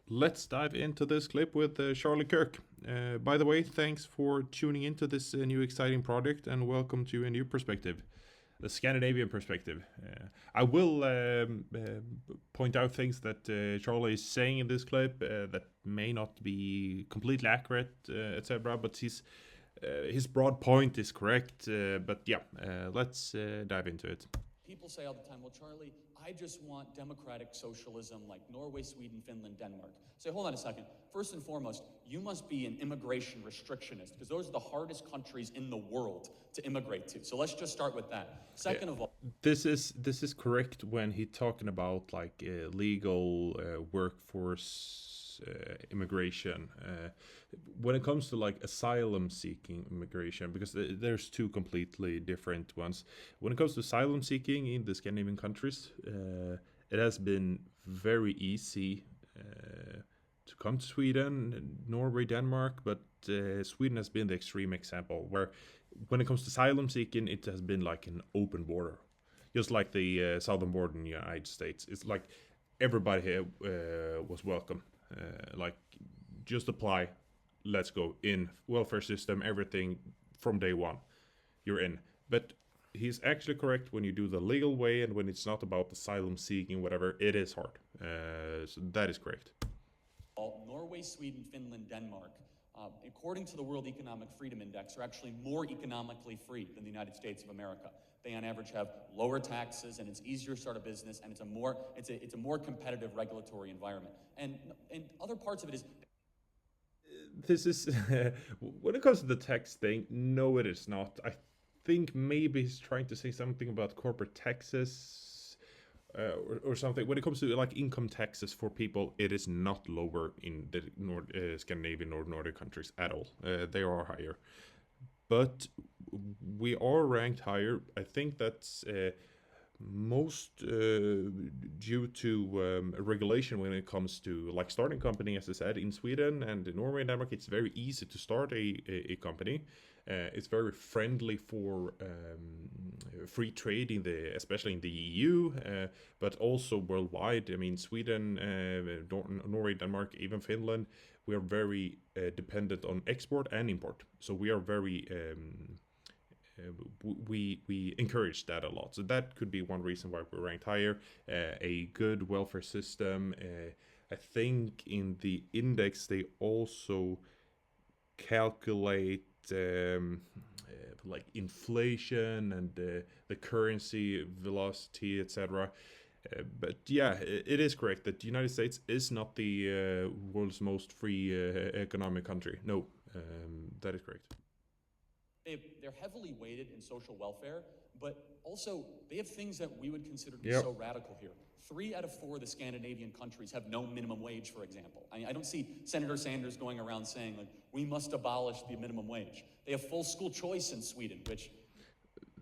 Let's dive into this clip with Charlie Kirk. By the way, thanks for tuning into this new exciting project and welcome to a new perspective, the Scandinavian perspective. I will point out things that Charlie is saying in this clip that may not be completely accurate, etc. But his broad point is correct. But yeah, let's dive into it. People say all the time, well, Charlie, I just want democratic socialism like Norway, Sweden, Finland, Denmark. Say, hold on a second. First and foremost, you must be an immigration restrictionist because those are the hardest countries in the world to immigrate to. So let's just start with that. Second of all, This is correct when he talking about like legal workforce immigration. When it comes to like asylum seeking immigration, because there's two completely different ones. When it comes to asylum seeking in the Scandinavian countries, it has been very easy to come to Sweden, Norway, Denmark, but Sweden has been the extreme example where when it comes to asylum seeking, it has been like an open border, just like the southern border in the United States. It's like everybody here was welcome. Like, just apply, let's go in. Welfare system, everything from day one, you're in. But he's actually correct when you do the legal way and when it's not about asylum seeking, whatever. It is hard. So that is correct. Norway, Sweden, Finland, Denmark, according to the World Economic Freedom Index, are actually more economically free than the United States of America. They, on average, have lower taxes, and it's easier to start a business, and it's a more competitive regulatory environment. And other parts of it is This is when it comes to the tax thing. No, it is not. I think maybe he's trying to say something about corporate taxes or something. When it comes to like income taxes for people, it is not lower in the Scandinavian or Nordic countries at all. They are higher, but we are ranked higher. I think that's most due to regulation when it comes to like starting company. As I said, in Sweden and in Norway and Denmark, it's very easy to start a company. It's very friendly for free trade in the, especially in the EU, but also worldwide. I mean, Sweden, Norway, Denmark, even Finland, we are very dependent on export and import. So we are very we encourage that a lot. So that could be one reason why we're ranked higher. A good welfare system. I think in the index they also calculate like inflation and the currency velocity, etc. But yeah, it is correct that the United States is not the world's most free economic country. No, that is correct. they're heavily weighted in social welfare, but also they have things that we would consider to be Yep. so radical here. 3 out of 4 of the Scandinavian countries have no minimum wage, for example. I don't see Senator Sanders going around saying, like, we must abolish the minimum wage. They have full school choice in Sweden, which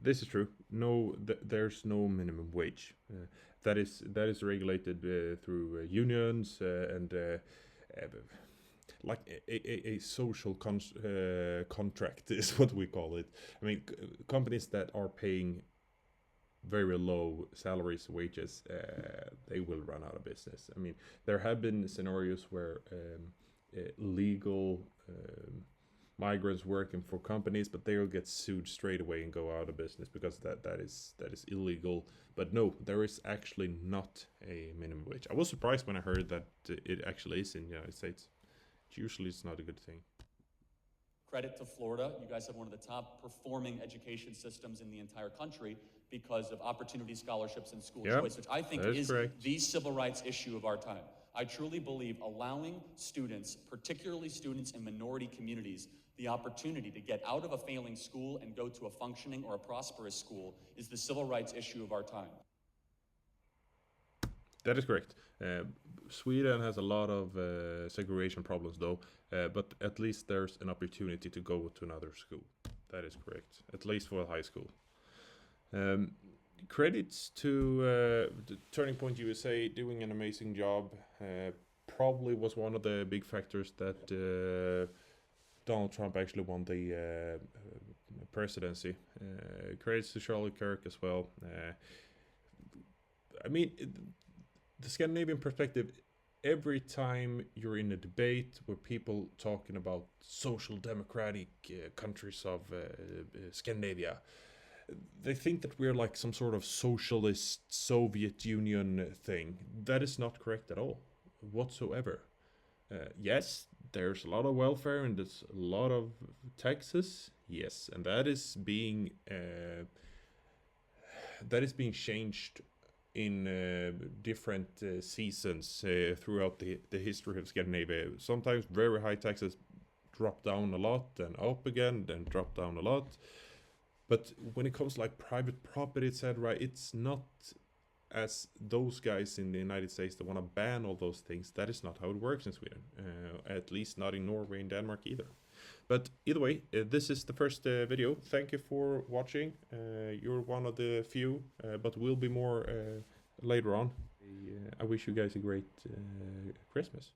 This is true. No, there's no minimum wage. That is regulated through unions and like a social contract is what we call it. I mean, companies that are paying very low salaries, wages, they will run out of business. I mean, there have been scenarios where legal migrants working for companies, but they'll get sued straight away and go out of business because that is illegal. But no, there is actually not a minimum wage. I was surprised when I heard that it actually is in the United States. Usually, it's not a good thing. credit to Florida. You guys have one of the top performing education systems in the entire country because of opportunity scholarships and school Yep, choice, which I think that is is correct. the civil rights issue of our time. I truly believe allowing students, particularly students in minority communities, the opportunity to get out of a failing school and go to a functioning or a prosperous school is the civil rights issue of our time. That is correct. Sweden has a lot of segregation problems, though, but at least there's an opportunity to go to another school. That is correct, at least for high school. Um, Credits to the Turning Point USA doing an amazing job. Probably was one of the big factors that Donald Trump actually won the presidency. Credits to Charlie Kirk as well. I mean, the Scandinavian perspective every time you're in a debate where people talking about social democratic countries of Scandinavia, they think that we're like some sort of socialist Soviet Union thing. That is not correct at all, whatsoever. Yes, there's a lot of welfare and there's a lot of taxes. Yes, and that is being changed in different seasons throughout the history of Scandinavia. Sometimes very high taxes drop down a lot, then up again, then drop down a lot. But when it comes to like private property, etc., it's not as those guys in the United States that want to ban all those things. That is not how it works in Sweden. At least not in Norway and Denmark either. But either way, this is the first video. Thank you for watching. You're one of the few, but will be more later on. I wish you guys a great Christmas.